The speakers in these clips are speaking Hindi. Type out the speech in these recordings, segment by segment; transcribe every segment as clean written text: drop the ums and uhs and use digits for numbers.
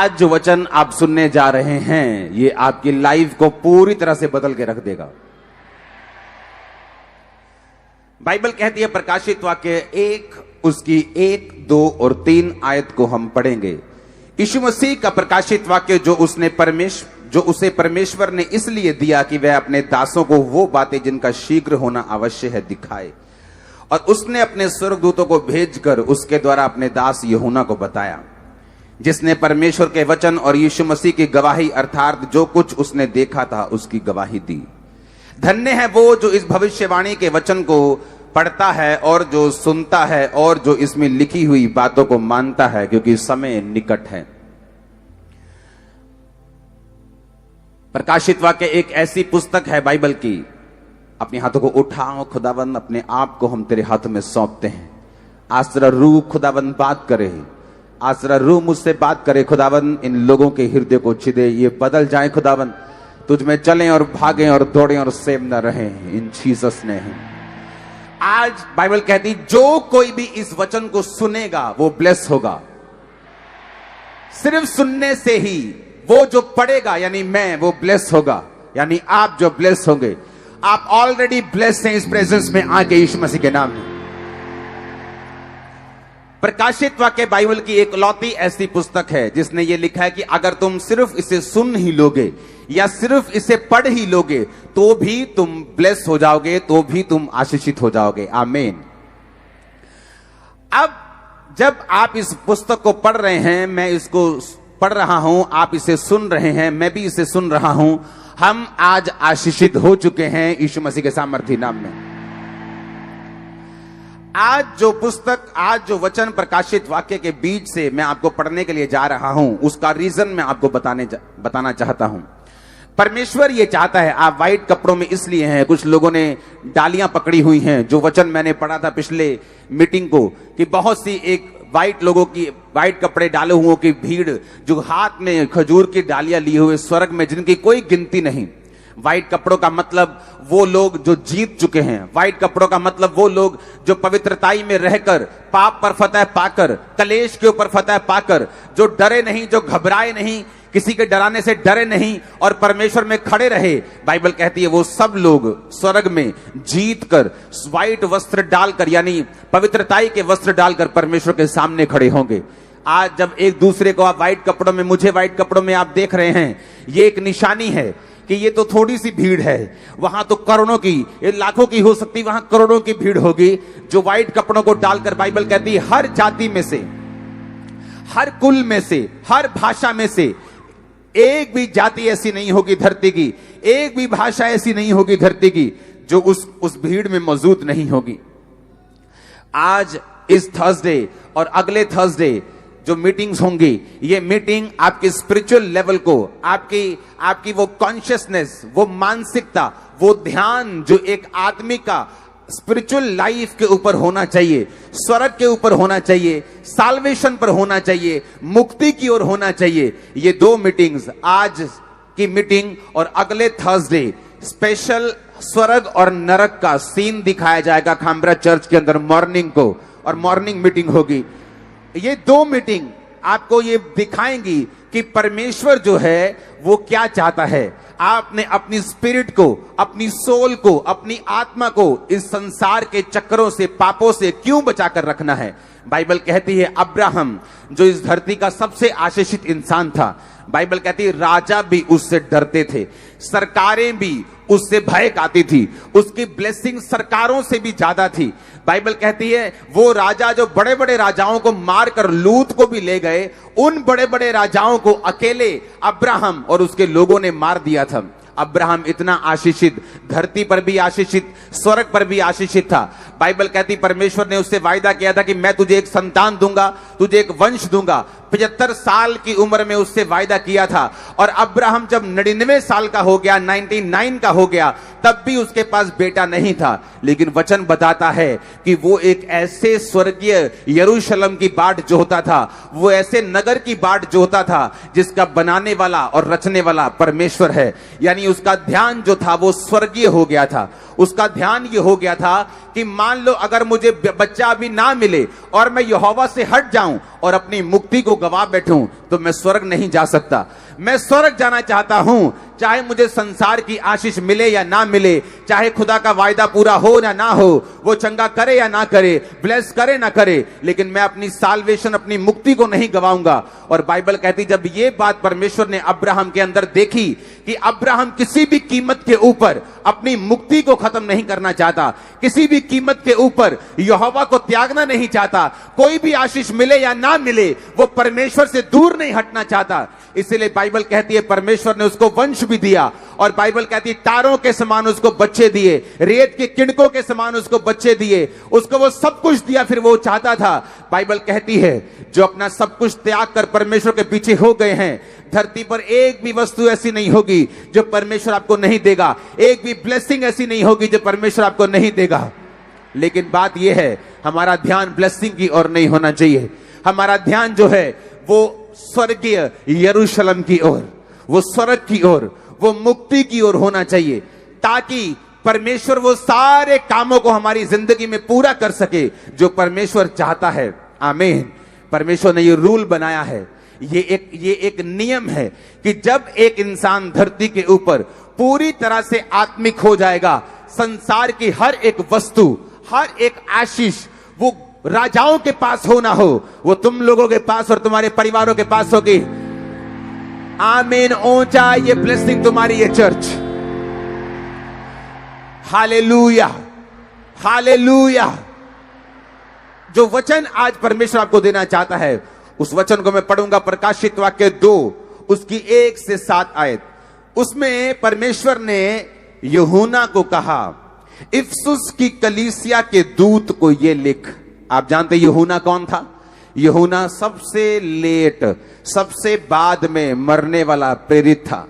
आज जो वचन आप सुनने जा रहे हैं ये आपकी लाइफ को पूरी तरह से बदल के रख देगा। बाइबल कहती है, प्रकाशित वाक्य 1 उसकी 1, 2 और 3 आयत को हम पढ़ेंगे। यीशु मसीह का प्रकाशित वाक्य जो उसे परमेश्वर ने इसलिए दिया कि वह अपने दासों को वो बातें जिनका शीघ्र होना अवश्य है दिखाए, और उसने अपने स्वर्गदूतों को भेजकर उसके द्वारा अपने दास यूहन्ना को बताया, जिसने परमेश्वर के वचन और यीशु मसीह की गवाही अर्थात जो कुछ उसने देखा था उसकी गवाही दी। धन्य है वो जो इस भविष्यवाणी के वचन को पढ़ता है और जो सुनता है और जो इसमें लिखी हुई बातों को मानता है, क्योंकि समय निकट है। प्रकाशित वाक्य एक ऐसी पुस्तक है बाइबल की, अपने हाथों को उठाओ खुदावंद, अपने आप को हम तेरे हाथों में सौंपते हैं। आज तेरा रूह खुदावंद बात करे, आज तेरा रूह मुझसे बात करे खुदावंद, इन लोगों के हृदय को छिदे, ये बदल जाए खुदावंद, तुझ में चलें और भागें और दौड़ें और सेम न रहें, इन जीसस ने। आज बाइबल कहती जो कोई भी इस वचन को सुनेगा वो ब्लेस होगा। सिर्फ सुनने से ही वो जो पढ़ेगा यानी मैं, वो ब्लेस होगा, यानी आप जो ब्लेस होंगे। आप ऑलरेडी ब्लेस हैं इस प्रेजेंस में आके यीशु मसीह के नाम में। प्रकाशित वाक्य बाइबल की एक लौती ऐसी पुस्तक है जिसने ये लिखा है कि अगर तुम सिर्फ इसे सुन ही लोगे या सिर्फ इसे पढ़ ही लोगे तो भी तुम ब्लेस हो जाओगे, तो भी तुम आशीषित हो जाओगे। आमीन। अब जब आप इस पुस्तक को पढ़ रहे हैं, मैं इसको पढ़ रहा हूं, आप इसे सुन रहे हैं, मैं भी इसे सुन रहा हूं, हम आज आशीषित हो चुके हैं यीशु मसीह के सामर्थी नाम में। आज जो पुस्तक, आज जो वचन प्रकाशित वाक्य के बीच से मैं आपको पढ़ने के लिए जा रहा हूं, उसका रीजन मैं आपको बताना चाहता हूं। परमेश्वर ये चाहता है, आप व्हाइट कपड़ों में इसलिए हैं, कुछ लोगों ने डालियां पकड़ी हुई हैं, जो वचन मैंने पढ़ा था पिछले मीटिंग को, कि बहुत सी एक व्हाइट लोगों की, व्हाइट कपड़े डाले हुओं की भीड़ जो हाथ में खजूर की डालियां लिए हुए स्वर्ग में, जिनकी कोई गिनती नहीं। व्हाइट कपड़ों का मतलब वो लोग जो जीत चुके हैं। व्हाइट कपड़ों का मतलब वो लोग जो पवित्रताई में रहकर, पाप पर फतह पाकर, कलेश के ऊपर फतह पाकर, जो डरे नहीं, जो घबराए नहीं, किसी के डराने से डरे नहीं और परमेश्वर में खड़े रहे। बाइबल कहती है वो सब लोग स्वर्ग में जीत कर व्हाइट वस्त्र डालकर, यानी पवित्रताई के वस्त्र डालकर परमेश्वर के सामने खड़े होंगे। आज जब एक दूसरे को आप व्हाइट कपड़ों में, मुझे व्हाइट कपड़ों में आप देख रहे हैं, ये एक निशानी है कि ये तो थोड़ी सी भीड़ है, वहां तो करोड़ों की, ये लाखों की हो सकती, वहां करोड़ों की भीड़ होगी जो व्हाइट कपड़ों को डालकर, बाइबल कहती है हर जाति में से, हर कुल में से, हर भाषा में से एक भी जाति ऐसी नहीं होगी धरती की, एक भी भाषा ऐसी नहीं होगी धरती की जो उस भीड़ में मौजूद नहीं होगी। आज इस थर्सडे और अगले थर्सडे जो मीटिंग्स होंगी, ये मीटिंग आपके स्पिरिचुअल लेवल को, आपकी वो कॉन्शियसनेस, वो मानसिकता, वो ध्यान जो एक आदमी का स्पिरिचुअल लाइफ के ऊपर होना चाहिए, स्वर्ग के ऊपर होना चाहिए, साल्वेशन पर होना चाहिए, मुक्ति की ओर होना चाहिए। ये दो मीटिंग्स, आज की मीटिंग और अगले थर्सडे, स्पेशल स्वर्ग और नरक का सीन दिखाया जाएगा खामरा चर्च के अंदर मॉर्निंग को, और मॉर्निंग मीटिंग होगी। ये दो मीटिंग आपको ये दिखाएंगी कि परमेश्वर जो है वो क्या चाहता है। आपने अपनी स्पिरिट को, अपनी सोल को, अपनी आत्मा को इस संसार के चक्करों से, पापों से क्यों बचाकर रखना है। बाइबल कहती है अब्राहम जो इस धरती का सबसे आशीषित इंसान था, बाइबल कहती है राजा भी उससे डरते थे, सरकारें भी उससे भय खाती थी, उसकी ब्लेसिंग सरकारों से भी ज्यादा थी। बाइबल कहती है वो राजा जो बड़े बड़े राजाओं को मारकर लूत को भी ले गए, उन बड़े बड़े राजाओं को अकेले अब्राहम और उसके लोगों ने मार दिया था। अब्राहम इतना आशीषित, धरती पर भी आशीषित, स्वर्ग पर भी आशीषित था। बाइबल कहती परमेश्वर ने उससे वायदा किया था कि मैं तुझे एक संतान दूंगा, तुझे एक वंश दूंगा। 75 साल की उम्र में उससे वायदा किया था, और अब्राहम जब 99 साल का हो गया, 99 का हो गया, तब भी उसके पास बेटा नहीं था। लेकिन वचन बताता है कि वो एक ऐसे स्वर्गीय यरूशलेम की बाट जोहता था, वो ऐसे नगर की बाट जोहता था जिसका बनाने वाला और रचने वाला परमेश्वर है। यानी उसका ध्यान जो था वो स्वर्गीय हो गया था। उसका ध्यान ये हो गया था कि मान लो अगर मुझे बच्चा अभी ना मिले और मैं यहोवा से हट जाऊं और अपनी मुक्ति को गवा बैठूं, तो मैं स्वर्ग नहीं जा सकता। मैं स्वर्ग जाना चाहता हूं, चाहे मुझे संसार की आशीष मिले या ना मिले, चाहे खुदा का वायदा पूरा हो या ना हो, वो चंगा करे या ना करे, ब्लेस करे ना करे, लेकिन मैं अपनी साल्वेशन, अपनी मुक्ति को नहीं गवाऊंगा। और बाइबल कहती जब ये बात परमेश्वर ने अब्राहम के अंदर देखी कि अब्राहम किसी भी कीमत के ऊपर अपनी मुक्ति को खत्म नहीं करना चाहता, किसी भी कीमत के ऊपर यहोवा को त्यागना नहीं चाहता, कोई भी आशीष मिले या ना मिले वो परमेश्वर से दूर नहीं हटना चाहता, इसलिए बाइबल कहती है परमेश्वर ने उसको वंश भी दिया। और बाइबल कहती है तारों के समान उसको बच्चे दिए, रेत के किणकों के समान उसको बच्चे दिए, उसको वो सब कुछ दिया, फिर वो चाहता था। बाइबल कहती है जो अपना सब कुछ त्याग कर परमेश्वर के पीछे हो गए हैं, धरती पर एक भी वस्तु ऐसी नहीं होगी जो परमेश्वर आपको नहीं देगा, एक भी ब्लेसिंग ऐसी नहीं होगी जो परमेश्वर आपको नहीं देगा। लेकिन बात यह है हमारा ध्यान ब्लेसिंग की ओर नहीं होना चाहिए, हमारा ध्यान जो है वो स्वर्गीय यरूशलेम की ओर, वो स्वर्ग की ओर, वो मुक्ति की ओर होना चाहिए, ताकि परमेश्वर वो सारे कामों को हमारी जिंदगी में पूरा कर सके जो परमेश्वर चाहता है। आमीन। परमेश्वर ने ये रूल बनाया है, ये एक नियम है कि जब एक इंसान धरती के ऊपर पूरी तरह से आत्मिक हो जाएगा, संसार की हर एक वस्तु, हर एक आशीष वो राजाओं के पास हो ना हो, वो तुम लोगों के पास और तुम्हारे परिवारों के पास होगी। आमीन। ऊंचा ये ब्लेसिंग तुम्हारी ये चर्च। Hallelujah, hallelujah. जो वचन आज परमेश्वर आपको देना चाहता है, उस वचन को मैं पढ़ूंगा प्रकाशित वाक्य 2 उसकी 1 से 7 आयत। उसमें परमेश्वर ने यूहन्ना को कहा इफसुस की कलीसिया के दूत को ये लिख। आप जानते यूहन्ना कौन था? यूहन्ना सबसे लेट, सबसे बाद में मरने वाला प्रेरित था।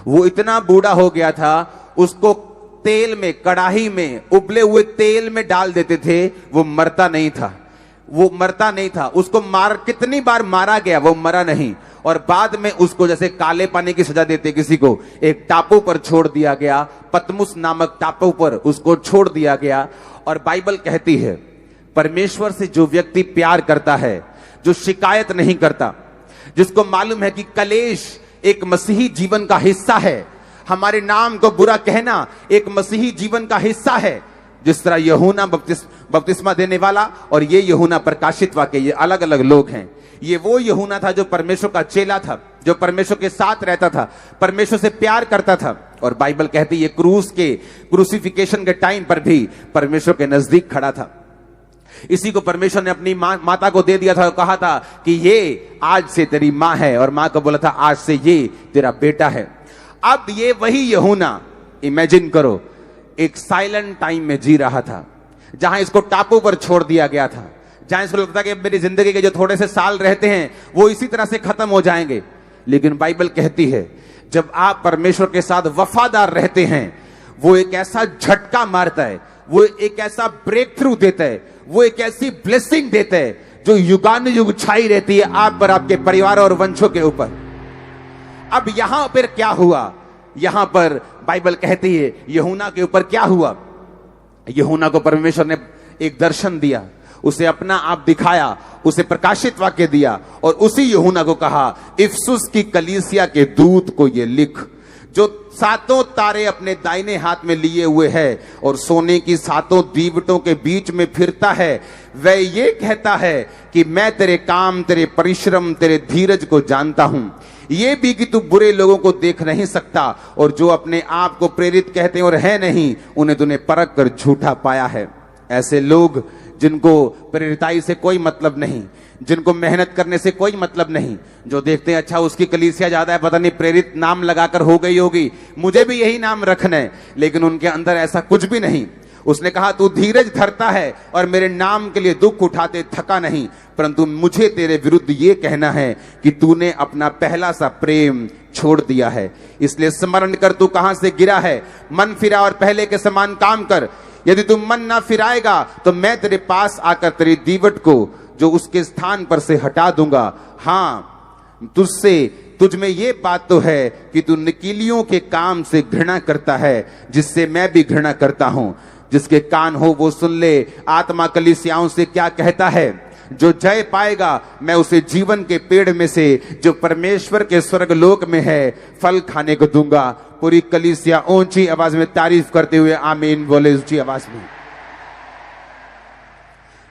वो इतना बूढ़ा हो गया था, उसको तेल में, कड़ाही में उबले हुए तेल में डाल देते थे, वो मरता नहीं था, वो मरता नहीं था। उसको कितनी बार मारा गया, वो मरा नहीं। और बाद में उसको जैसे काले पानी की सजा देते किसी को, एक टापू पर छोड़ दिया गया, पतमुस नामक टापू पर उसको छोड़ दिया गया। और बाइबल कहती है परमेश्वर से जो व्यक्ति प्यार करता है, जो शिकायत नहीं करता, जिसको मालूम है कि कलेश एक मसीही जीवन का हिस्सा है, हमारे नाम को बुरा कहना एक मसीही जीवन का हिस्सा है। जिस तरह यूहन्ना बपतिस्मा देने वाला और ये यूहन्ना प्रकाशित वाक्य, ये अलग अलग लोग हैं। ये वो यूहन्ना था जो परमेश्वर का चेला था, जो परमेश्वर के साथ रहता था, परमेश्वर से प्यार करता था। और बाइबल कहती है क्रूसिफिकेशन के टाइम पर भी परमेश्वर के नजदीक खड़ा था। इसी को परमेश्वर ने अपनी माता को दे दिया था, कहा था कि ये आज से तेरी माँ है, और माँ को बोला था आज से ये तेरा बेटा है। अब ये वही यूहन्ना, इमेजिन करो, एक साइलेंट टाइम में जी रहा था, जहां इसको टापू पर छोड़ दिया गया था, जहां इसको लगता कि मेरी जिंदगी के जो थोड़े से साल रहते हैं वो इसी तरह से खत्म हो जाएंगे। लेकिन बाइबल कहती है जब आप परमेश्वर के साथ वफादार रहते हैं, वो एक ऐसा झटका मारता है, वो एक ऐसा ब्रेक थ्रू देता है, वो एक ऐसी ब्लेसिंग देता है जो युगानुयुग छाई रहती है आप पर, आपके परिवार और वंशों के ऊपर। अब यहां पर क्या हुआ? यहां पर बाइबल कहती है यूहन्ना के ऊपर क्या हुआ? यूहन्ना को परमेश्वर ने एक दर्शन दिया, उसे अपना आप दिखाया, उसे प्रकाशित वाक्य दिया, और उसी यूहन्ना को कहा इफसुस की कलीसिया के दूत को ये लिख, जो 7 तारे अपने दाहिने हाथ में लिए हुए है और सोने की 7 दीवटों के बीच में फिरता है। वह ये कहता है कि मैं तेरे काम, तेरे परिश्रम, तेरे धीरज को जानता हूं, ये भी कि तू बुरे लोगों को देख नहीं सकता, और जो अपने आप को प्रेरित कहते हैं और है नहीं, उन्हें तूने परख कर झूठा पाया है। ऐसे लोग जिनको प्रेरिताई से कोई मतलब नहीं, जिनको मेहनत करने से कोई मतलब नहीं, जो देखते हैं अच्छा उसकी कलीसिया ज्यादा है, पता नहीं प्रेरित नाम लगाकर हो गई होगी, मुझे भी यही नाम रखना है, लेकिन उनके अंदर ऐसा कुछ भी नहीं। उसने कहा तू धीरज धरता है और मेरे नाम के लिए दुख उठाते थका नहीं, परंतु मुझे तेरे विरुद्ध ये कहना है कि तूने अपना पहला सा प्रेम छोड़ दिया है। इसलिए स्मरण कर तू कहां से गिरा है, मन फिरा और पहले के समान काम कर। यदि तू मन ना फिराएगा तो मैं तेरे पास आकर तेरी दीवट को जो उसके स्थान पर से हटा दूंगा। हाँ, तुझ में ये बात तो है कि तू निकीलियों के काम से घृणा करता है, जिससे मैं भी घृणा करता हूं। जिसके कान हो वो सुन ले, आत्मा कलीसियाओं से क्या कहता है। जो जय पाएगा मैं उसे जीवन के पेड़ में से जो परमेश्वर के स्वर्ग लोक में है फल खाने को दूंगा। पूरी कलीसिया ऊंची आवाज में तारीफ करते हुए आमीन बोले ऊंची आवाज में।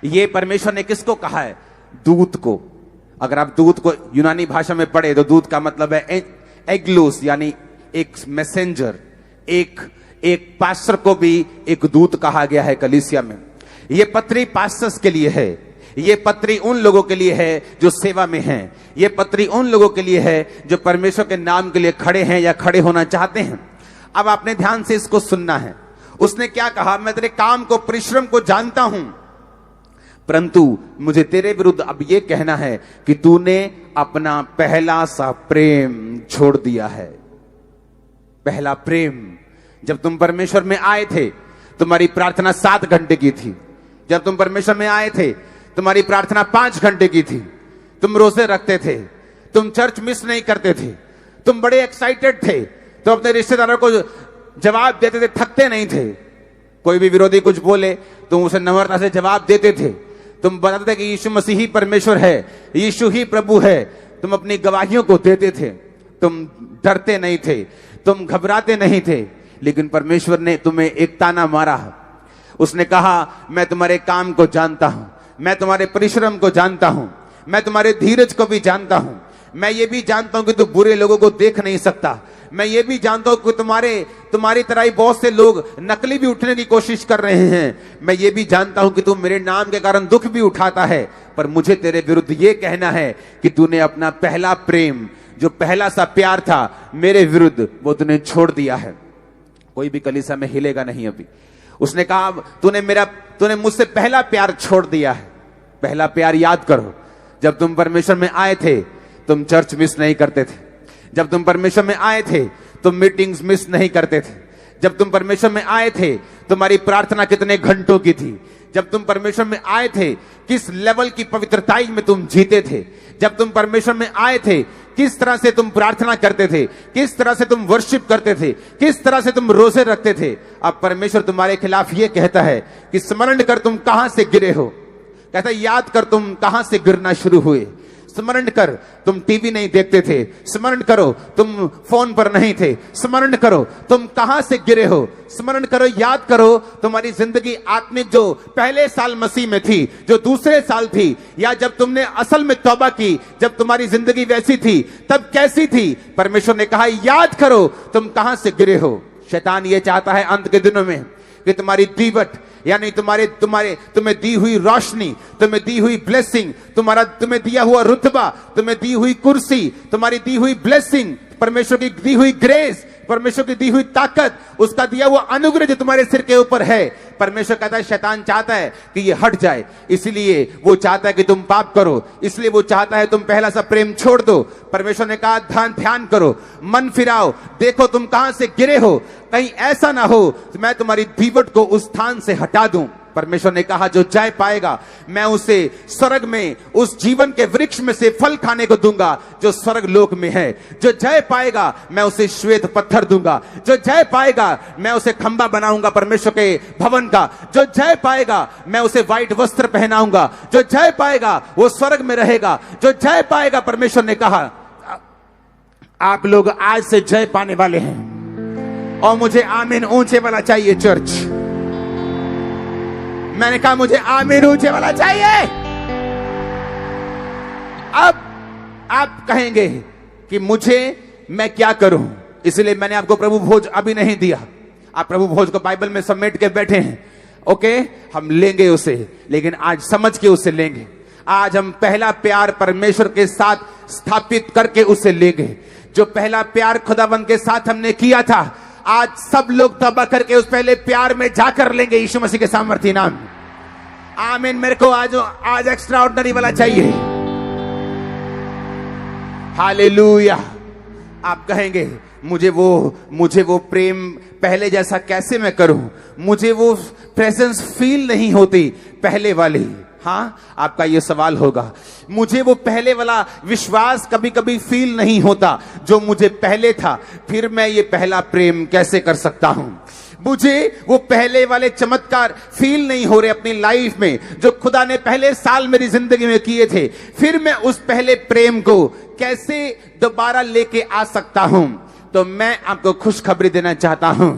ये परमेश्वर ने किसको कहा है? दूत को। अगर आप दूत को यूनानी भाषा में पढ़े तो दूत का मतलब है एग्लोस, यानी एक मैसेंजर, एक पास्टर को भी एक दूत कहा गया है कलीसिया में। ये पत्री पास्टर्स के लिए है, ये पत्री उन लोगों के लिए है जो सेवा में हैं, ये पत्री उन लोगों के लिए है जो परमेश्वर के नाम के लिए खड़े हैं या खड़े होना चाहते हैं। अब आपने ध्यान से इसको सुनना है। उसने क्या कहा? मैं तेरे काम को, परिश्रम को जानता हूं, परंतु मुझे तेरे विरुद्ध अब यह कहना है कि तूने अपना पहला सा प्रेम छोड़ दिया है। पहला प्रेम। जब तुम परमेश्वर में आए थे तुम्हारी प्रार्थना 7 घंटे की थी। जब तुम परमेश्वर में आए थे तुम्हारी प्रार्थना 5 घंटे की थी। तुम रोजे रखते थे, तुम चर्च मिस नहीं करते थे, तुम बड़े एक्साइटेड थे, तो अपने रिश्तेदारों को जवाब देते थे, थकते नहीं थे। कोई भी विरोधी कुछ बोले तुम उसे नम्रता से जवाब देते थे। तुम बताते थे कि यीशु मसीह ही परमेश्वर है, यीशु ही प्रभु है। तुम अपनी गवाहियों को देते थे, तुम डरते नहीं थे, तुम घबराते नहीं थे। लेकिन परमेश्वर ने तुम्हें एक ताना मारा। उसने कहा मैं तुम्हारे काम को जानता हूं, मैं तुम्हारे परिश्रम को जानता हूं, मैं तुम्हारे धीरज को भी जानता हूं, मैं ये भी जानता हूं कि तू बुरे लोगों को देख नहीं सकता, मैं ये भी जानता हूं कि तुम्हारी तरह ही बहुत से लोग नकली भी उठने की कोशिश कर रहे हैं। मैं ये भी जानता हूं कि तू मेरे नाम के कारण दुख भी उठाता है, पर मुझे तेरे विरुद्ध ये कहना है कि तूने अपना पहला प्रेम, जो पहला सा प्यार था मेरे विरुद्ध, वो तूने छोड़ दिया है। कोई भी कलीसिया में हिलेगा नहीं अभी। उसने कहा तूने मुझसे पहला प्यार छोड़ दिया है। पहला प्यार याद करो। जब तुम परमेश्वर में आए थे तुम चर्च मिस नहीं करते थे। जब तुम परमेश्वर में आए थे तुम मीटिंग्स मिस नहीं करते थे। जब तुम परमेश्वर में आए थे तुम्हारी प्रार्थना कितने घंटों की थी। जब तुम परमेश्वर में आए थे किस लेवल की पवित्रताई में तुम जीते थे। जब तुम परमेश्वर में आए थे किस तरह से तुम प्रार्थना करते थे, किस तरह से तुम वर्शिप करते थे, किस तरह से तुम रोजे रखते थे। अब परमेश्वर तुम्हारे खिलाफ यह कहता है कि स्मरण कर तुम कहां से गिरे हो। कहता है याद कर तुम कहां से गिरना शुरू हुए। स्मरण कर तुम टीवी नहीं देखते थे, स्मरण करो तुम फोन पर नहीं थे, स्मरण करो तुम कहां से गिरे हो, स्मरण करो, याद करो तुम्हारी जिंदगी आत्मिक जो पहले साल मसीह में थी, जो दूसरे साल थी, या जब तुमने असल में तौबा की, जब तुम्हारी जिंदगी वैसी थी तब कैसी थी। परमेश्वर ने कहा याद करो तुम कहां से गिरे हो। शैतान ये चाहता है अंत के दिनों में कि तुम्हारी दीवट, यानी तुम्हें दी हुई रोशनी, तुम्हें दी हुई ब्लेसिंग, तुम्हें दिया हुआ रुतबा, तुम्हें दी हुई कुर्सी, तुम्हारी दी हुई ब्लेसिंग, परमेश्वर की दी हुई ग्रेस, परमेश्वर की दी हुई ताकत, उसका दिया हुआ अनुग्रह जो तुम्हारे सिर के ऊपर है, परमेश्वर कहता है शैतान चाहता है कि ये हट जाए। इसलिए वो चाहता है कि तुम पाप करो, इसलिए वो चाहता है तुम पहला सा प्रेम छोड़ दो। परमेश्वर ने कहा ध्यान करो, मन फिराओ, देखो तुम कहां से गिरे हो, कहीं ऐसा ना हो मैं तुम्हारी दीवट को उस स्थान से हटा दूं। परमेश्वर ने कहा जो जय पाएगा मैं उसे स्वर्ग में उस जीवन के वृक्ष में से फल खाने को दूंगा जो स्वर्ग लोक में है। जो जय पाएगा मैं उसे श्वेत पत्थर दूंगा। जो जय पाएगा मैं उसे खंबा बनाऊंगा परमेश्वर के भवन का। जो जय पाएगा मैं उसे व्हाइट वस्त्र पहनाऊंगा। जो जय पाएगा वो स्वर्ग में रहेगा। जो जय पाएगा, परमेश्वर ने कहा आप लोग आज से जय पाने वाले हैं। और मुझे आमीन ऊंचे वाला चाहिए चर्च। मैंने कहा मुझे आमीन ऊंचे वाला चाहिए। अब आप कहेंगे कि मैं क्या करूं, इसलिए मैंने आपको प्रभु भोज अभी नहीं दिया। आप प्रभु भोज को बाइबल में समेट के बैठे हैं। ओके, हम लेंगे उसे, लेकिन आज समझ के उसे लेंगे। आज हम पहला प्यार परमेश्वर के साथ स्थापित करके उसे लेंगे। जो पहला प्यार खुदाबंद के साथ हमने किया था, आज सब लोग तौबा करके उस पहले प्यार में जाकर लेंगे यीशु मसीह के सामर्थी नाम। आमीन। मेरे को आज एक्स्ट्रा ऑर्डिनरी वाला चाहिए। हालेलुया। आप कहेंगे मुझे वो प्रेम पहले जैसा कैसे मैं करूं, मुझे वो प्रेजेंस फील नहीं होती पहले वाली। हाँ, आपका ये सवाल होगा। मुझे वो पहले वाला विश्वास कभी कभी फील नहीं होता जो मुझे पहले था, फिर मैं ये पहला प्रेम कैसे कर सकता हूं। मुझे वो पहले वाले चमत्कार फील नहीं हो रहे अपनी लाइफ में जो खुदा ने पहले साल मेरी जिंदगी में किए थे। फिर मैं उस पहले प्रेम को कैसे दोबारा लेके आ सकता हूं? तो मैं आपको खुशखबरी देना चाहता हूं,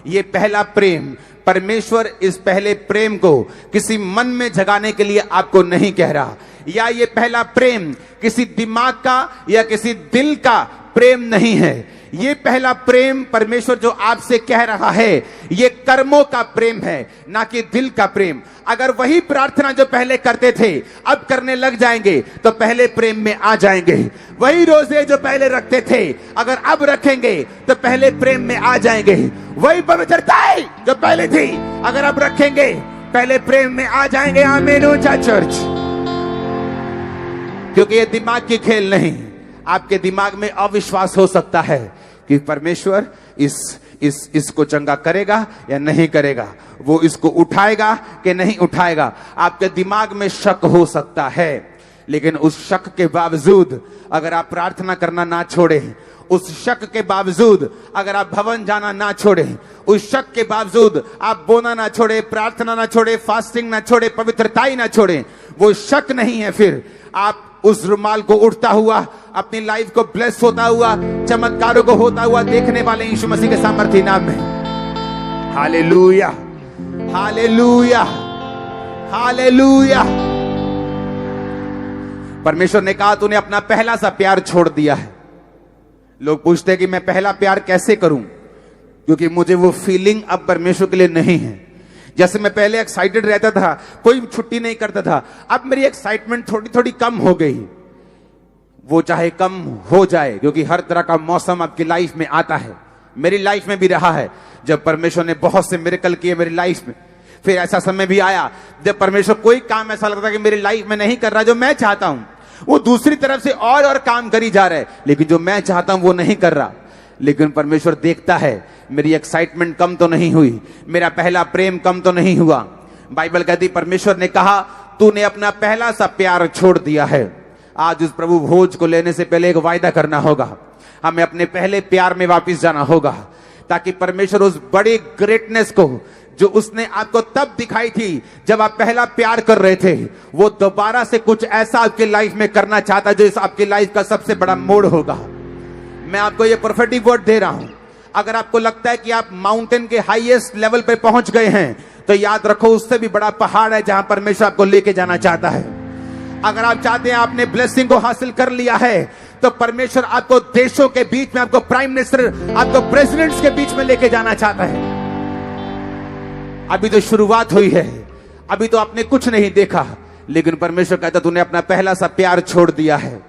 ये पहला प्रेम, परमेश्वर इस पहले प्रेम को किसी मन में जगाने के लिए आपको नहीं कह रहा, या ये पहला प्रेम किसी दिमाग का या किसी दिल का प्रेम नहीं है। ये पहला प्रेम परमेश्वर जो आपसे कह रहा है, ये कर्मों का प्रेम है, ना कि दिल का प्रेम। अगर वही प्रार्थना जो पहले करते थे अब करने लग जाएंगे तो पहले प्रेम में आ जाएंगे। वही रोजे जो पहले रखते थे अगर अब रखेंगे तो पहले प्रेम में आ जाएंगे। वही पवित्रताएं जो पहले थी अगर अब रखेंगे पहले प्रेम में आ जाएंगे। आमीन ऊंचा चर्च। क्योंकि ये दिमाग की खेल नहीं। आपके दिमाग में अविश्वास हो सकता है कि परमेश्वर इसको चंगा करेगा या नहीं करेगा, वो इसको उठाएगा कि नहीं उठाएगा। आपके दिमाग में शक हो सकता है, लेकिन उस शक के बावजूद अगर आप प्रार्थना करना ना छोड़ें, उस शक के बावजूद अगर आप भवन जाना ना छोड़ें, उस शक के बावजूद आप बोना ना छोड़े, प्रार्थना ना छोड़े, फास्टिंग ना छोड़े, पवित्रताई ना छोड़े, वो शक नहीं है। फिर आप उस रुमाल को उठता हुआ, अपनी लाइफ को ब्लेस होता हुआ, चमत्कारों को होता हुआ देखने वाले यीशु मसीह के सामर्थ्य नाम में। Hallelujah, hallelujah, hallelujah. परमेश्वर ने कहा तूने अपना पहला सा प्यार छोड़ दिया है। लोग पूछते हैं कि मैं पहला प्यार कैसे करूं, क्योंकि मुझे वो फीलिंग अब परमेश्वर के लिए नहीं है। जैसे मैं पहले एक्साइटेड रहता था, कोई छुट्टी नहीं करता था, अब मेरी एक्साइटमेंट थोड़ी थोड़ी कम हो गई। वो चाहे कम हो जाए, क्योंकि हर तरह का मौसम आपकी लाइफ में आता है। मेरी लाइफ में भी रहा है जब परमेश्वर ने बहुत से मिरेकल किए मेरी लाइफ में। फिर ऐसा समय भी आया जब परमेश्वर कोई काम ऐसा लगता कि मेरी लाइफ में नहीं कर रहा जो मैं चाहता हूं, वो दूसरी तरफ से और काम करी जा रहा है, लेकिन जो मैं चाहता हूं वो नहीं कर रहा। लेकिन परमेश्वर देखता है मेरी एक्साइटमेंट कम तो नहीं हुई, मेरा पहला प्रेम कम तो नहीं हुआ। बाइबल कहती परमेश्वर ने कहा तूने अपना पहला सा प्यार छोड़ दिया है। आज उस प्रभु भोज को लेने से पहले एक वायदा करना होगा, हमें अपने पहले प्यार में वापस जाना होगा, ताकि परमेश्वर उस बड़ी ग्रेटनेस को जो उसने आपको तब दिखाई थी जब आप पहला प्यार कर रहे थे, वो दोबारा से कुछ ऐसा आपकी लाइफ में करना चाहता है जो इस आपकी लाइफ का सबसे बड़ा मोड़ होगा। मैं आपको ये प्रोफेटिक वर्ड दे रहा हूं। अगर आपको लगता है कि आप माउंटेन के हाईएस्ट लेवल पे पहुंच गए हैं, तो याद रखो उससे भी बड़ा पहाड़ है जहां परमेश्वर आपको लेके जाना चाहता है। अगर आप चाहते हैं आपने ब्लेसिंग को हासिल कर लिया है, तो परमेश्वर आपको देशों के बीच में, आपको प्राइम मिनिस्टर, आपको प्रेसिडेंट्स के बीच में लेके जाना चाहता है। अभी तो शुरुआत हुई है, अभी तो आपने कुछ नहीं देखा, लेकिन परमेश्वर कहता तूने अपना पहला सा प्यार छोड़ दिया है।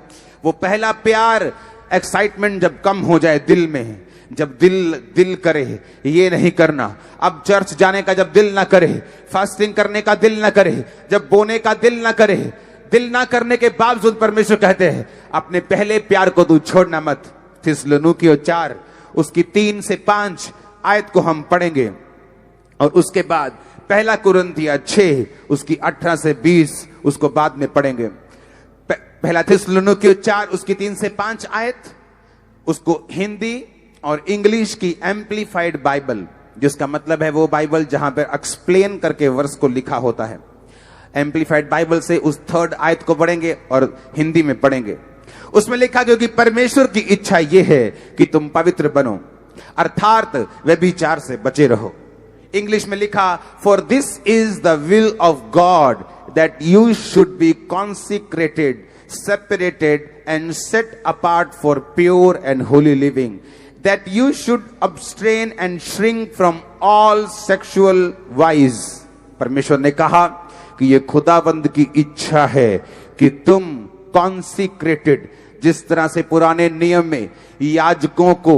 वो पहला प्यार, एक्साइटमेंट जब कम हो जाए दिल में, जब दिल करे ये नहीं करना, अब चर्च जाने का जब दिल ना करे, फास्टिंग करने का दिल ना करे, जब बोने का दिल ना करे, दिल ना करने के बावजूद परमेश्वर कहते हैं अपने पहले प्यार को तू छोड़ना मत। थिस्सलुनीकियों 4 उसकी 3 से 5 आयत को हम पढ़ेंगे, और उसके बाद पहला कुरिन्थियों 6 उसकी 18 से 20 उसको बाद में पढ़ेंगे। पहला थिस्सलुनीकियों 4 उसकी 3 से 5 आयत, उसको हिंदी और इंग्लिश की एम्प्लीफाइड बाइबल, जिसका मतलब है वो बाइबल जहां पर एक्सप्लेन करके वर्स को लिखा होता है, एम्प्लीफाइड बाइबल से उस 3rd आयत को पढ़ेंगे और हिंदी में पढ़ेंगे। उसमें लिखा क्योंकि परमेश्वर की इच्छा यह है कि तुम पवित्र बनो, अर्थात व्यभिचार से बचे रहो। इंग्लिश में लिखा for this is the will of God that you should be consecrated, separated and set apart for pure and holy living, that you should abstain and shrink from all sexual vice। परमेश्वर ने कहा कि ये खुदाबंद की इच्छा है कि तुम कॉन्सिक्रेटेड, जिस तरह से पुराने नियम में याजकों को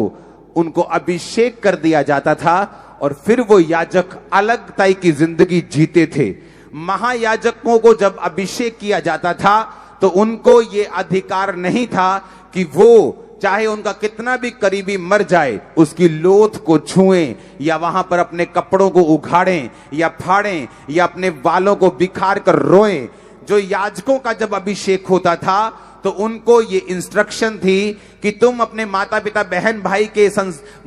उनको अभिषेक कर दिया जाता था और फिर वो याजक अलग ताई की जिंदगी जीते थे। महायाजकों को जब अभिषेक किया जाता था तो उनको ये अधिकार नहीं था कि वो चाहे उनका कितना भी करीबी मर जाए उसकी लोथ को छुएं, या वहां पर अपने कपड़ों को उखाड़ें या फाड़ें या अपने बालों को बिखार कर रोएं। जो याजकों का जब अभिषेक होता था तो उनको ये इंस्ट्रक्शन थी कि तुम अपने माता पिता बहन भाई के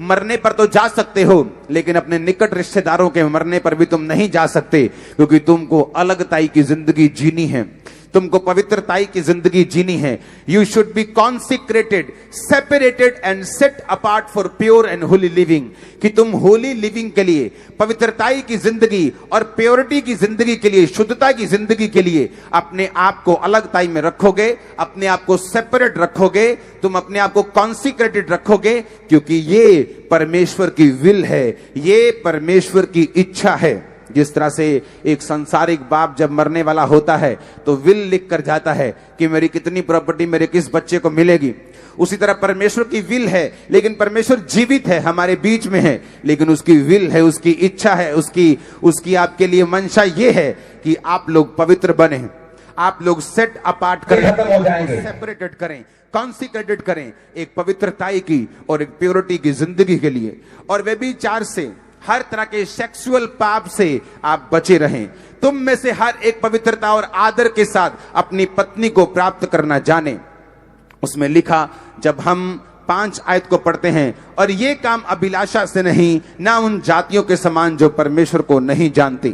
मरने पर तो जा सकते हो, लेकिन अपने निकट रिश्तेदारों के मरने पर भी तुम नहीं जा सकते, क्योंकि तुमको अलगताई की जिंदगी जीनी है, तुमको पवित्रताई की जिंदगी जीनी है। You should be consecrated, separated and set apart for pure and Holi living, कि तुम होली लिविंग के लिए, पवित्रताई की जिंदगी और प्योरिटी की जिंदगी के लिए, शुद्धता की जिंदगी के लिए अपने आप को अलगताई में रखोगे, अपने आप को सेपरेट रखोगे, तुम अपने आप को कॉन्सिक्रेटेड रखोगे, क्योंकि ये परमेश्वर की विल है, ये परमेश्वर की इच्छा है। जिस तरह से एक सांसारिक बाप जब मरने वाला होता है तो विल लिख कर जाता है कि मेरी कितनी प्रॉपर्टी मेरे किस बच्चे को मिलेगी, उसी तरह परमेश्वर की विल है, लेकिन परमेश्वर जीवित है, हमारे बीच में है, लेकिन उसकी विल है, उसकी इच्छा है, उसकी आपके लिए मंशा ये है कि आप लोग पवित्र बने, आप लोग सेट अपार्ट करें, सेपरेटेड करें, कॉन्सिक्रेटेड करें, एक पवित्रताई की और एक प्योरिटी की जिंदगी के लिए। और व्यभिचार से, हर तरह के सेक्सुअल पाप से आप बचे रहें। तुम में से हर एक पवित्रता और आदर के साथ अपनी पत्नी को प्राप्त करना जाने। उसमें लिखा, जब हम 5 आयत को पढ़ते हैं, और ये काम अभिलाषा से नहीं, ना उन जातियों के समान जो परमेश्वर को नहीं जानती।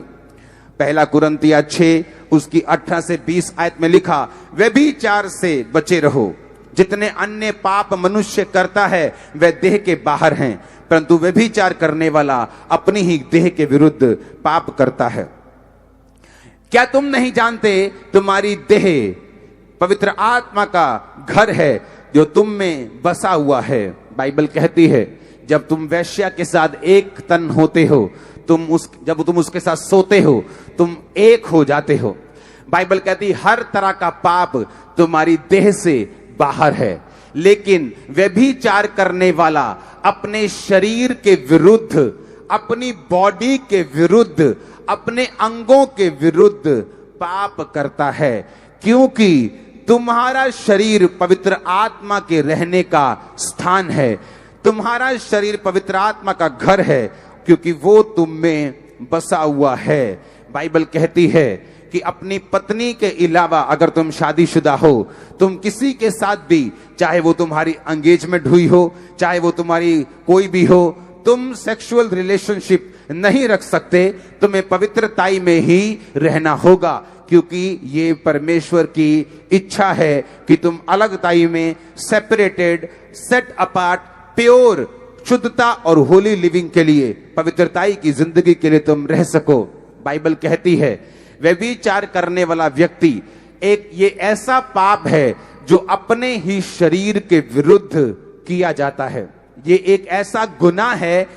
पहला कुरिन्थियों 6 उसकी 18 से 20 आयत में लिखा, व्यभिचार से बचे रहो। जितने अन्य पाप मनुष्य करता है वे देह के बाहर हैं, परंतु व्यभिचार करने वाला अपनी ही देह के विरुद्ध पाप करता है। क्या तुम नहीं जानते तुम्हारी देह पवित्र आत्मा का घर है जो तुम में बसा हुआ है? बाइबल कहती है जब तुम वेश्या के साथ एक तन होते हो, जब तुम उसके साथ सोते हो, तुम एक हो जाते हो। बाइबल कहती हर तरह का पाप तुम्हारी देह से बाहर है, लेकिन व्यभिचार करने वाला अपने शरीर के विरुद्ध, अपनी बॉडी के विरुद्ध, अपने अंगों के विरुद्ध पाप करता है, क्योंकि तुम्हारा शरीर पवित्र आत्मा के रहने का स्थान है, तुम्हारा शरीर पवित्र आत्मा का घर है, क्योंकि वो तुम में बसा हुआ है। बाइबल कहती है कि अपनी पत्नी के अलावा अगर तुम शादीशुदा हो, तुम किसी के साथ भी, चाहे वो तुम्हारी एंगेजमेंट हुई हो, चाहे वो तुम्हारी कोई भी हो, तुम सेक्सुअल रिलेशनशिप नहीं रख सकते। तुम्हें पवित्रताई में ही रहना होगा, क्योंकि ये परमेश्वर की इच्छा है कि तुम अलगताई में, सेपरेटेड, सेट अपार्ट, प्योर, शुद्धता और होली लिविंग के लिए, पवित्रताई की जिंदगी के लिए तुम रह सको। बाइबल कहती है व्यभिचार करने वाला व्यक्ति ये ऐसा पाप है जो अपने ही शरीर के विरुद्ध किया जाता है। ये एक ऐसा गुनाह है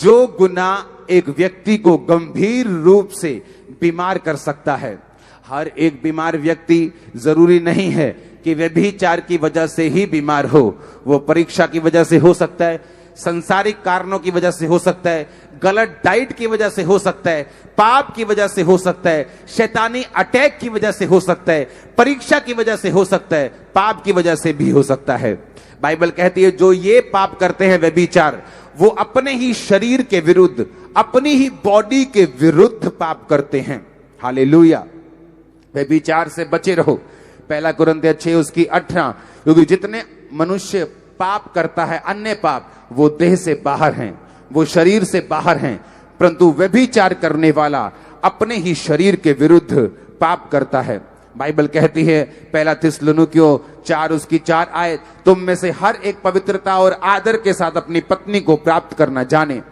जो गुनाह एक व्यक्ति को गंभीर रूप से बीमार कर सकता है। हर एक बीमार व्यक्ति जरूरी नहीं है कि व्यभिचार की वजह से ही बीमार हो, वो परीक्षा की वजह से हो सकता है, संसारिक कारणों की वजह से हो सकता है, गलत डाइट की वजह से हो सकता है, पाप की वजह से हो सकता है, शैतानी अटैक की वजह से हो सकता है, परीक्षा की वजह से हो सकता है, पाप की वजह से भी हो सकता है। बाइबल कहती है जो ये पाप करते हैं व्यभिचार, वो अपने ही शरीर के विरुद्ध, अपनी ही बॉडी के विरुद्ध पाप करते हैं। हालेलुया। व्यभिचार से बचे रहो। पहला कुरिन्थियों 6 उसकी 18, क्योंकि जितने मनुष्य पाप करता है, अन्य पाप, वो देह से बाहर हैं, वो शरीर से बाहर हैं, परंतु व्यभिचार करने वाला अपने ही शरीर के विरुद्ध पाप करता है। बाइबल कहती है पहला थिस्सलुनीकियों 4 उसकी 4 आयत, तुम में से हर एक पवित्रता और आदर के साथ अपनी पत्नी को प्राप्त करना जाने।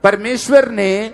परमेश्वर ने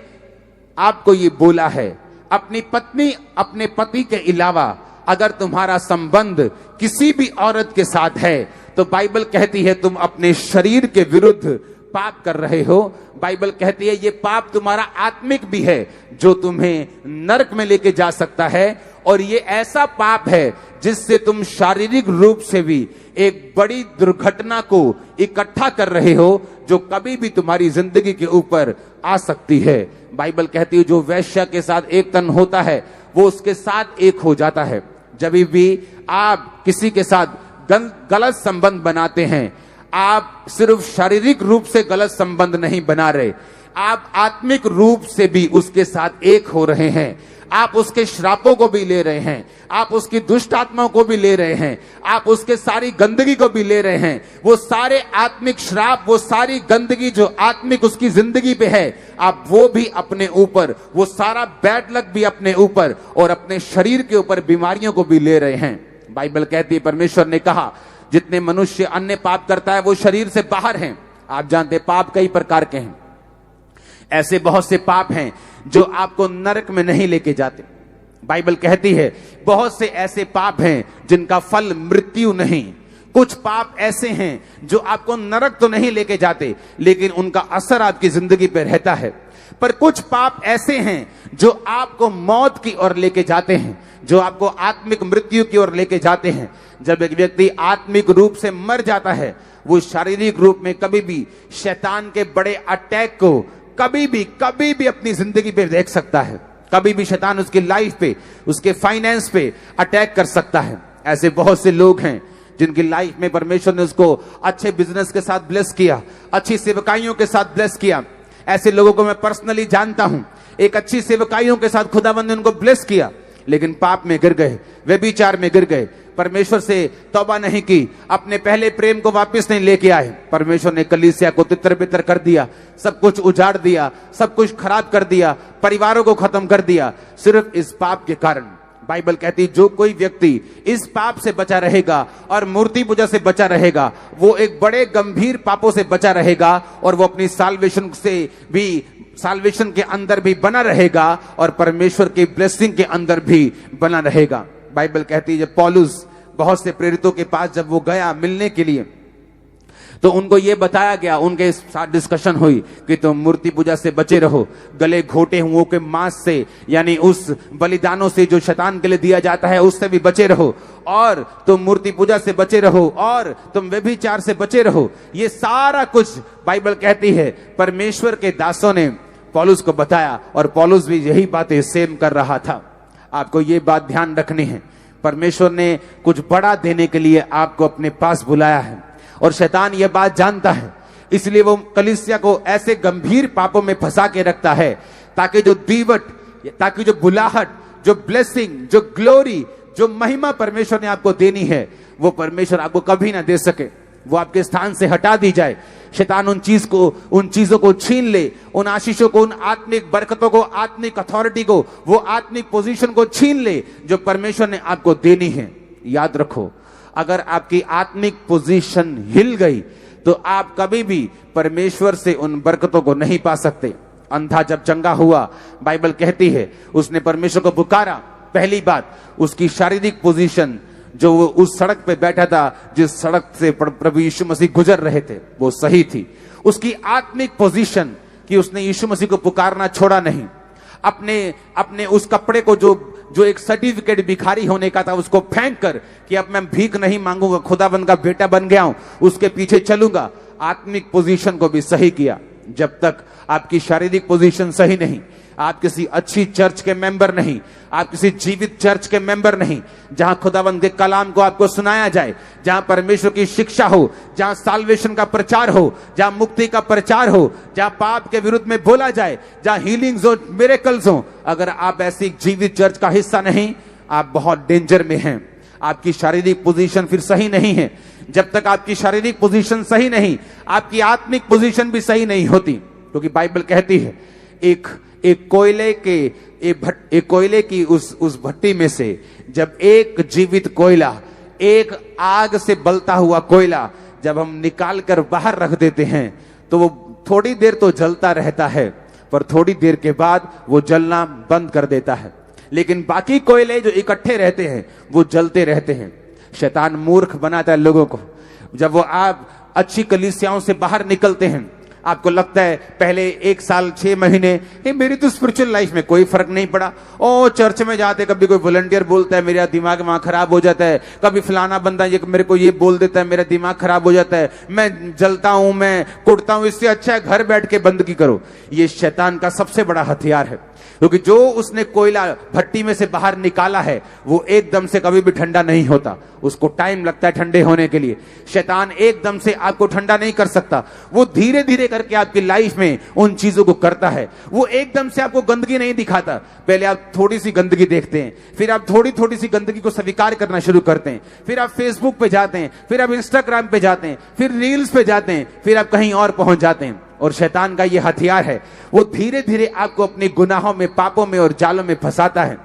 आपको ये बोला है, अपनी पत्नी, अपने पति के अलावा अगर तुम्हारा संबंध किसी भी औरत के साथ है, तो बाइबल कहती है तुम अपने शरीर के विरुद्ध पाप कर रहे हो। बाइबल कहती है ये पाप तुम्हारा आत्मिक भी है, जो तुम्हें नरक में लेके जा सकता है, और ये ऐसा पाप है जिससे तुम शारीरिक रूप से भी एक बड़ी दुर्घटना को इकट्ठा कर रहे हो, जो कभी भी तुम्हारी जिंदगी के ऊपर आ सकती है। बाइबल कहती है जो वेश्या के साथ एक तन होता है, वो उसके साथ एक हो जाता है। जब भी आप किसी के साथ गलत संबंध बनाते हैं, आप सिर्फ शारीरिक रूप से गलत संबंध नहीं बना रहे, आप आत्मिक रूप से भी उसके साथ एक हो रहे हैं। आप उसके श्रापों को भी ले रहे हैं, आप उसकी दुष्ट आत्माओं को भी ले रहे हैं, आप उसके सारी गंदगी को भी ले रहे हैं। वो सारे आत्मिक श्राप, वो सारी गंदगी जो आत्मिक उसकी जिंदगी पे है, आप वो भी अपने ऊपर, वो सारा बैड लक भी अपने ऊपर और अपने शरीर के ऊपर बीमारियों को भी ले रहे हैं। बाइबल कहती है, परमेश्वर ने कहा जितने मनुष्य अन्य पाप करता है वो शरीर से बाहर हैं। आप जानते पाप कई प्रकार के हैं। ऐसे बहुत से पाप हैं जो आपको नरक में नहीं लेके जाते। बाइबल कहती है बहुत से ऐसे पाप हैं जिनका फल मृत्यु नहीं। कुछ पाप ऐसे हैं जो आपको नरक तो नहीं लेके जाते, लेकिन उनका असर आपकी जिंदगी पे रहता है। पर कुछ पाप ऐसे हैं जो आपको मौत की ओर लेके जाते हैं, जो आपको आत्मिक मृत्यु की ओर लेके जाते हैं। जब एक व्यक्ति आत्मिक रूप से मर जाता है, वो शारीरिक रूप में कभी भी शैतान के बड़े अटैक को कभी भी अपनी जिंदगी पे देख सकता है। कभी भी शैतान उसकी लाइफ पे, उसके फाइनेंस पे अटैक कर सकता है। ऐसे बहुत से लोग हैं जिनकी लाइफ में परमेश्वर ने उसको अच्छे बिजनेस के साथ ब्लेस किया, अच्छी सेवकाइयों के साथ ब्लेस किया। ऐसे लोगों को मैं पर्सनली जानता हूं, एक अच्छी सेवकाइयों के साथ खुदावंद ने उनको ब्लेस किया, लेकिन पाप में गिर गए, व्यभिचार में गिर गए, परमेश्वर से तौबा नहीं की, अपने पहले प्रेम को वापस नहीं लेके आए। परमेश्वर ने कलीसिया को तितर बितर कर दिया, सब कुछ उजाड़ दिया, सब कुछ खराब कर दिया, परिवारों को खत्म कर दिया, सिर्फ इस पाप के कारण। बाइबल कहती जो कोई व्यक्ति इस पाप से बचा रहेगा और मूर्ति पूजा से बचा रहेगा, वो एक बड़े गंभीर पापों से बचा रहेगा और वो अपनी साल्वेशन से भी, साल्वेशन के अंदर भी बना रहेगा और परमेश्वर की ब्लेसिंग के अंदर भी बना रहेगा। बाइबल कहती है जब पौलुस बहुत से प्रेरितों के पास जब वो गया मिलने के लिए, तो उनको ये बताया गया, उनके साथ डिस्कशन हुई कि तुम मूर्ति पूजा से बचे रहो, गले घोटे हुओं के मांस से, यानी उस बलिदानों से जो शैतान के लिए दिया जाता है उससे भी बचे रहो, और तुम मूर्ति पूजा से बचे रहो, और तुम व्यभिचार से बचे रहो। ये सारा कुछ बाइबल कहती है परमेश्वर के दासों ने पौलुस को बताया और पौलुस भी यही बातें सेम कर रहा था। आपको ये बात ध्यान रखनी है, परमेश्वर ने कुछ बड़ा देने के लिए आपको अपने पास बुलाया है और शैतान ये बात जानता है, इसलिए वो कलीसिया को ऐसे गंभीर पापों में फंसा के रखता है ताकि जो दीवट, ताकि जो बुलाहट, जो ब्लेसिंग, जो ग्लोरी, जो महिमा परमेश्वर ने आपको देनी है वो परमेश्वर आपको कभी ना दे सके, वो आपके स्थान से हटा दी जाए। शैतान उन चीजों को छीन ले, उन आशीषों को, उन आत्मिक बरकतों को, आत्मिक अथॉरिटी को, वो आत्मिक पोजीशन को छीन ले जो परमेश्वर ने आपको देनी है। याद रखो, अगर आपकी आत्मिक पोजीशन हिल गई तो आप कभी भी परमेश्वर से उन बरकतों को नहीं पा सकते। अंधा जब चंगा हुआ, बाइबल कहती है उसने परमेश्वर को पुकारा, पहली बात उसकी शारीरिक पोजीशन, जो वो उस सड़क पे बैठा था जिस सड़क से प्रभु यीशु मसीह गुजर रहे थे, वो सही थी। उसकी आत्मिक पोजीशन कि उसने यीशु मसीह को पुकारना छोड़ा नहीं, अपने उस कपड़े को जो एक सर्टिफिकेट भिखारी होने का था उसको फेंक कर कि अब मैं भीख नहीं मांगूंगा, खुदाबंद का बेटा बन गया हूं, उसके पीछे चलूंगा। आत्मिक पोजीशन को भी सही किया। जब तक आपकी शारीरिक पोजीशन सही नहीं, आप किसी अच्छी चर्च के मेंबर नहीं, आप किसी जीवित चर्च के मेंबर नहीं, जहां खुदावंद के कलाम को आपको सुनाया जाए, जहां परमेश्वर की शिक्षा हो, जहां साल्वेशन का प्रचार हो, जहां मुक्ति का प्रचार हो, जहां पाप के विरुद्ध में बोला जाए, जहां हीलिंग्स हो, मिरेकल्स हो, अगर आप ऐसी जीवित चर्च का हिस्सा नहीं, आप बहुत डेंजर में हैं। आपकी शारीरिक पोजीशन फिर सही नहीं है। जब तक आपकी शारीरिक पोजीशन सही नहीं, आपकी आत्मिक पोजीशन भी सही नहीं होती, क्योंकि बाइबल कहती है एक कोयले की उस भट्टी में से जब एक जीवित कोयला, एक आग से बलता हुआ कोयला जब हम निकाल कर बाहर रख देते हैं तो वो थोड़ी देर तो जलता रहता है, पर थोड़ी देर के बाद वो जलना बंद कर देता है। लेकिन बाकी कोयले जो इकट्ठे रहते हैं वो जलते रहते हैं। शैतान मूर्ख बनाता है लोगों को। जब वो आप अच्छी कलीसियाओं से बाहर निकलते हैं, आपको लगता है पहले 1 साल 6 महीने मेरी तो स्पिरिचुअल लाइफ में कोई फर्क नहीं पड़ा। ओ चर्च में जाते कभी कोई वॉलंटियर बोलता है मेरा दिमाग वहां खराब हो जाता है, कभी फलाना बंदा ये मेरे को ये बोल देता है मेरा दिमाग खराब हो जाता है, मैं जलता हूं, मैं कुटता हूं। इससे अच्छा है घर बैठ के बंदगी करो। ये शैतान का सबसे बड़ा हथियार है। क्योंकि जो उसने कोयला भट्टी में से बाहर निकाला है वो एकदम से कभी भी ठंडा नहीं होता, उसको टाइम लगता है ठंडे होने के लिए। शैतान एकदम से आपको ठंडा नहीं कर सकता, वो धीरे धीरे करके आपकी लाइफ में उन चीजों को करता है। वो एकदम से आपको गंदगी नहीं दिखाता, पहले आप थोड़ी सी गंदगी देखते हैं, फिर आप थोड़ी थोड़ी सी गंदगी को स्वीकार करना शुरू करते हैं, फिर आप फेसबुक पे जाते हैं, फिर आप इंस्टाग्राम पे जाते हैं, फिर रील्स पे जाते हैं, फिर आप कहीं और पहुंच जाते हैं। और शैतान का ये हथियार है, वो धीरे धीरे आपको अपने गुनाहों में, पापों में और जालों में फंसाता है।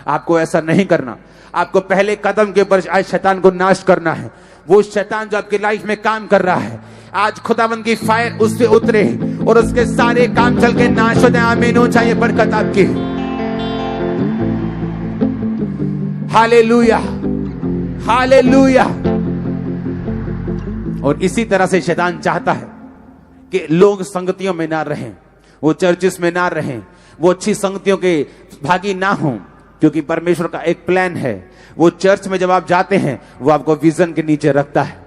आपको ऐसा नहीं करना, आपको पहले कदम के ऊपर आज शैतान को नाश करना है। वो शैतान जो आपकी लाइफ में काम कर रहा है, आज खुदावंद की फायर उस पे उतरे और उसके सारे काम चल के नाश हो जाए। आमीन हो जाए बरकत आपकी। Hallelujah, hallelujah. और इसी तरह से शैतान चाहता है कि लोग संगतियों में ना रहें, वो चर्चिस में ना रहें, वो अच्छी संगतियों के भागी ना हों, क्योंकि परमेश्वर का एक प्लान है। वो चर्च में जब आप जाते हैं वो आपको विजन के नीचे रखता है।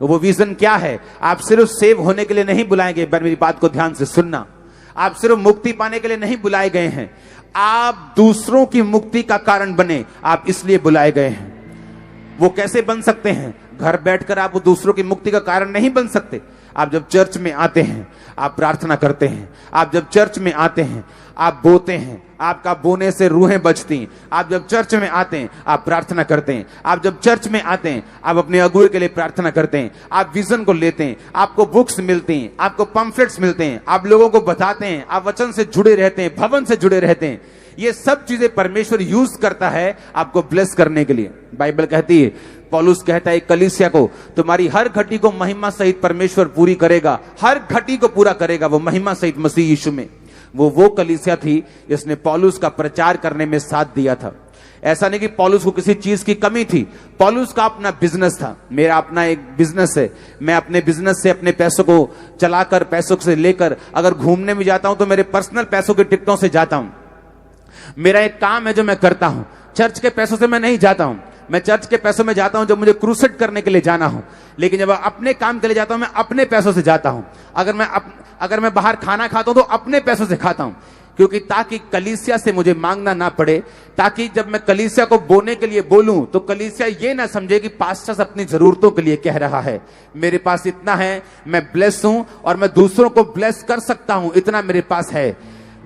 वो विजन क्या है? आप सिर्फ सेव होने के लिए नहीं बुलाएंगे, मेरी बात को ध्यान से सुनना। आप सिर्फ मुक्ति पाने के लिए नहीं बुलाए गए हैं, आप दूसरों की मुक्ति का कारण बने, आप इसलिए बुलाए गए हैं। वो कैसे बन सकते हैं? घर बैठकर आप दूसरों की मुक्ति का कारण नहीं बन सकते। आप जब चर्च में आते हैं आप प्रार्थना करते हैं, आप जब चर्च में आते हैं आप बोते हैं, आपका बोने से रूहें बचती हैं। आप जब चर्च में आते हैं आप प्रार्थना करते हैं, आप जब चर्च में आते हैं आप अपने अगुए के लिए प्रार्थना करते हैं, आप विजन को लेते हैं, आपको बुक्स मिलती हैं, आपको पंफलेट्स मिलते हैं, आप लोगों को बताते हैं, आप वचन से जुड़े रहते हैं, भवन से जुड़े रहते हैं। ये सब चीजें परमेश्वर यूज करता है आपको ब्लेस करने के लिए। बाइबल कहती है, पौलुस कहता है कलीसिया को, तुम्हारी हर घटी को महिमा सहित परमेश्वर पूरी करेगा, हर घटी को पूरा करेगा वो महिमा सहित मसीह यीशु में। वो कलीसिया थी जिसने पौलुस का प्रचार करने में साथ दिया था। ऐसा नहीं कि पौलुस को किसी चीज की कमी थी, पौलुस का अपना बिजनेस था। मेरा अपना एक बिजनेस है, मैं अपने बिजनेस से अपने पैसों को चलाकर, पैसों से लेकर अगर घूमने में जाता हूं तो मेरे पर्सनल पैसों के टिकटों से जाता हूं। मेरा एक काम है जो मैं करता हूं, चर्च के पैसों से मैं नहीं जाता हूं। मैं चर्च के पैसों में जाता हूं जब मुझे क्रूसेड करने के लिए जाना हो, लेकिन जब अपने काम के लिए जाता हूं मैं अपने पैसों से जाता हूं। अगर मैं बाहर खाना खाता हूं तो अपने पैसों से खाता हूं, क्योंकि ताकि कलीसिया से मुझे मांगना ना पड़े, ताकि जब मैं कलीसिया को बोने के लिए बोलूं तो कलीसिया ये ना समझे कि पास्टर्स अपनी जरूरतों के लिए कह रहा है। मेरे पास इतना है, मैं ब्लेस हूं और मैं दूसरों को ब्लेस कर सकता हूं, इतना मेरे पास है।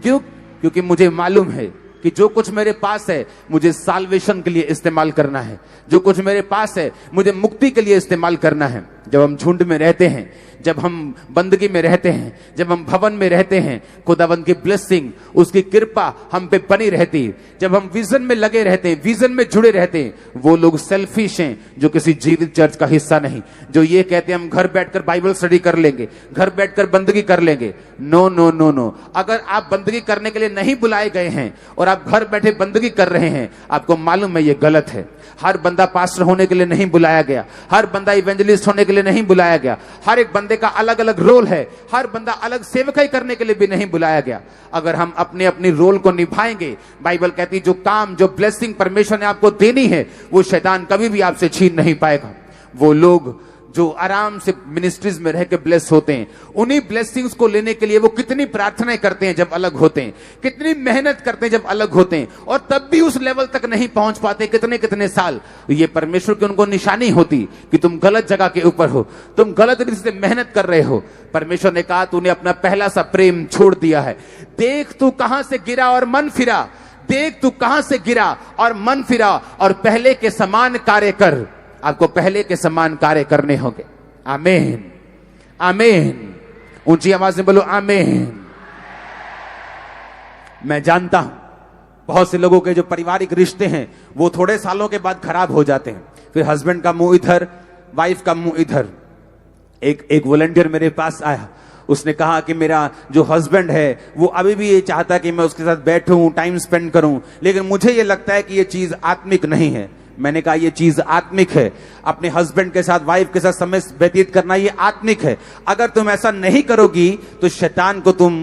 क्योंकि मुझे मालूम है कि जो कुछ मेरे पास है मुझे साल्वेशन के लिए इस्तेमाल करना है, जो कुछ मेरे पास है मुझे मुक्ति के लिए इस्तेमाल करना है। जब हम झुंड में रहते हैं, जब हम बंदगी में रहते हैं, जब हम भवन में रहते हैं, खुदावंद की ब्लेसिंग, उसकी कृपा हम पे बनी रहती है। जब हम विजन में लगे रहते हैं, विजन में जुड़े रहते हैं, वो लोग सेल्फिश हैं जो किसी जीवित चर्च का हिस्सा नहीं, जो ये कहते हैं हम घर बैठकर बाइबल स्टडी कर लेंगे, घर बैठकर बंदगी कर लेंगे। नो नो नो नो, अगर आप बंदगी करने के लिए नहीं बुलाए गए हैं और आप घर बैठे बंदगी कर रहे हैं, आपको मालूम है ये गलत है। हर बंदा पास्टर होने के लिए नहीं बुलाया गया, हर बंदा इवेंजलिस्ट होने के लिए नहीं बुलाया गया, हर एक बंदे का अलग अलग रोल है, हर बंदा अलग सेवकाई करने के लिए भी नहीं बुलाया गया। अगर हम अपने अपनी रोल को निभाएंगे, बाइबल कहती है जो काम, जो ब्लेसिंग परमेश्वर ने आपको देनी है वो शैतान कभी भी आपसे छीन नहीं पाएगा। वो लोग जो आराम से मिनिस्ट्रीज में रह के ब्लेस होते हैं, उन्हीं ब्लेसिंग्स को लेने के लिए वो कितनी प्रार्थनाएं करते हैं जब अलग होते हैं, कितनी मेहनत करते हैं जब अलग होते हैं, और तब भी उस लेवल तक नहीं पहुंच पाते, कितने कितने साल। ये परमेश्वर की उनको निशानी होती कि तुम गलत जगह के ऊपर हो, तुम गलत रीति से मेहनत कर रहे हो। परमेश्वर ने कहा तूने अपना पहला सा प्रेम छोड़ दिया है, देख तू कहां से गिरा और मन फिरा, देख तू कहां से गिरा और मन फिरा, और पहले के समान कार्य कर। आपको पहले के समान कार्य करने होंगे। आमीन, आमीन। ऊंची आवाज में बोलो आमीन। मैं जानता हूं बहुत से लोगों के जो पारिवारिक रिश्ते हैं वो थोड़े सालों के बाद खराब हो जाते हैं, फिर हस्बैंड का मुंह इधर, वाइफ का मुंह इधर। एक वॉलंटियर मेरे पास आया, उसने कहा कि मेरा जो हस्बैंड है वो अभी भी ये चाहता है कि मैं उसके साथ बैठूं, टाइम स्पेंड करूं, लेकिन मुझे ये लगता है कि ये चीज आत्मिक नहीं है। मैंने कहा ये चीज आत्मिक है, अपने हस्बैंड के साथ, वाइफ के साथ समय व्यतीत करना ये आत्मिक है। अगर तुम ऐसा नहीं करोगी तो शैतान को तुम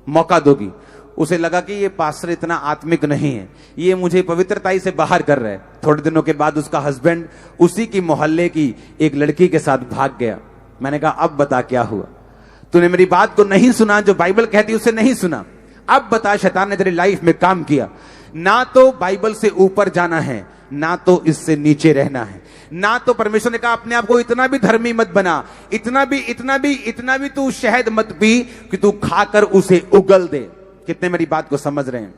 मौका दोगी। उसे लगा कि ये पास्टर इतना आत्मिक नहीं है, ये मुझे पवित्रताई से बाहर कर रहा है। थोड़े दिनों के बाद उसका हस्बैंड उसी की मोहल्ले की एक लड़की के साथ भाग गया। मैंने कहा अब बता क्या हुआ, तूने मेरी बात को नहीं सुना, जो बाइबल कहती है उसे नहीं सुना। अब बता, शैतान ने तेरी लाइफ में काम किया, ना तो बाइबल से ऊपर जाना है, ना तो इससे नीचे रहना है, ना तो परमेश्वर ने कहा अपने आप को इतना भी धर्मी मत बना, इतना भी तू शहद मत पी कि तू खाकर उसे उगल दे। कितने मेरी बात को समझ रहे हैं?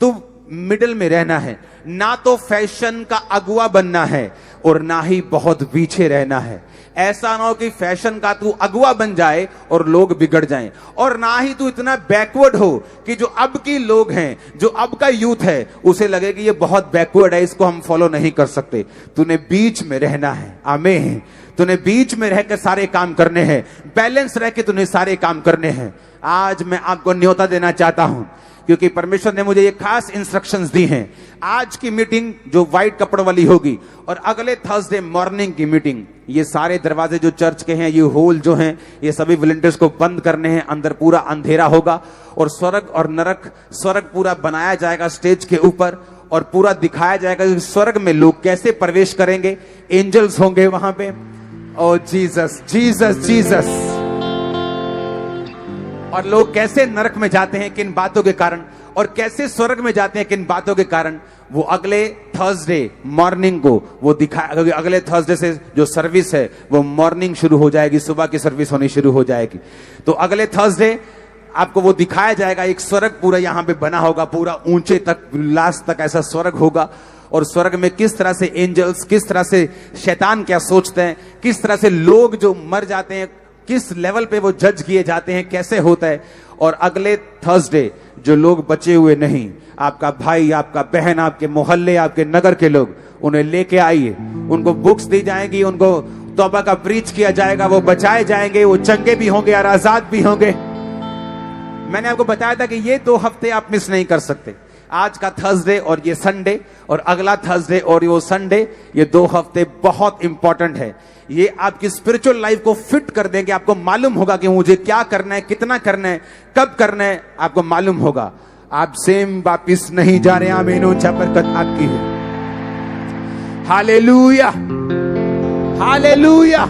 तू मिडिल में रहना है, ना तो फैशन का अगुआ बनना है और ना ही बहुत पीछे रहना है। ऐसा ना हो कि फैशन का तू अगुआ बन जाए और लोग बिगड़ जाएं, और ना ही तू इतना बैकवर्ड हो कि जो अब की लोग हैं, जो अब का यूथ है, उसे लगे कि ये बहुत बैकवर्ड है, इसको हम फॉलो नहीं कर सकते। तूने बीच में रहना है। आमीन। तूने बीच में रहकर सारे काम करने हैं, बैलेंस रह के तूने सारे काम करने हैं। आज मैं आपको न्योता देना चाहता हूं, क्योंकि परमेश्वर ने मुझे ये खास इंस्ट्रक्शंस दी हैं। आज की मीटिंग जो व्हाइट कपड़ों वाली होगी, और अगले थर्सडे मॉर्निंग की मीटिंग, ये सारे दरवाजे जो चर्च के हैं, ये होल जो हैं, ये सभी वॉलंटियर्स को बंद करने हैं। अंदर पूरा अंधेरा होगा और स्वर्ग और नरक, स्वर्ग पूरा बनाया जाएगा स्टेज के ऊपर, और पूरा दिखाया जाएगा कि स्वर्ग में लोग कैसे प्रवेश करेंगे। एंजल्स होंगे वहां पे। ओ जीसस जीसस जीसस। और लोग कैसे नरक में जाते हैं किन बातों के कारण, और कैसे स्वर्ग में जाते हैं किन बातों के कारण, वो अगले थर्सडे मॉर्निंग को वो दिखाया। अगले थर्सडे से जो सर्विस है वो मॉर्निंग शुरू हो जाएगी, सुबह की सर्विस होनी शुरू हो जाएगी। तो अगले थर्सडे आपको वो दिखाया जाएगा। एक स्वर्ग पूरा यहां पे बना होगा, पूरा ऊंचे तक, लास्ट तक ऐसा स्वर्ग होगा। और स्वर्ग में किस तरह से एंजल्स, किस तरह से शैतान क्या सोचते हैं, किस तरह से लोग जो मर जाते हैं, किस लेवल पे वो जज किए जाते हैं, कैसे होता है। और अगले थर्सडे जो लोग बचे हुए नहीं, आपका भाई, आपका बहन, आपके मोहल्ले, आपके नगर के लोग, उन्हें लेके आइए। उनको बुक्स दी जाएंगी, उनको तौबा का प्रीच किया जाएगा, वो बचाए जाएंगे, वो चंगे भी होंगे और आजाद भी होंगे। मैंने आपको बताया था कि ये 2 हफ्ते आप मिस नहीं कर सकते। आज का थर्सडे और ये संडे, और अगला थर्सडे और वो संडे, ये 2 हफ्ते बहुत इंपॉर्टेंट है। ये आपकी स्पिरिचुअल लाइफ को फिट कर देंगे। आपको मालूम होगा कि मुझे क्या करना है, कितना करना है, कब करना है, आपको मालूम होगा। आप सेम वापिस नहीं जा रहे। आमीन। ऊंचा बरकत आपकी है। Hallelujah hallelujah.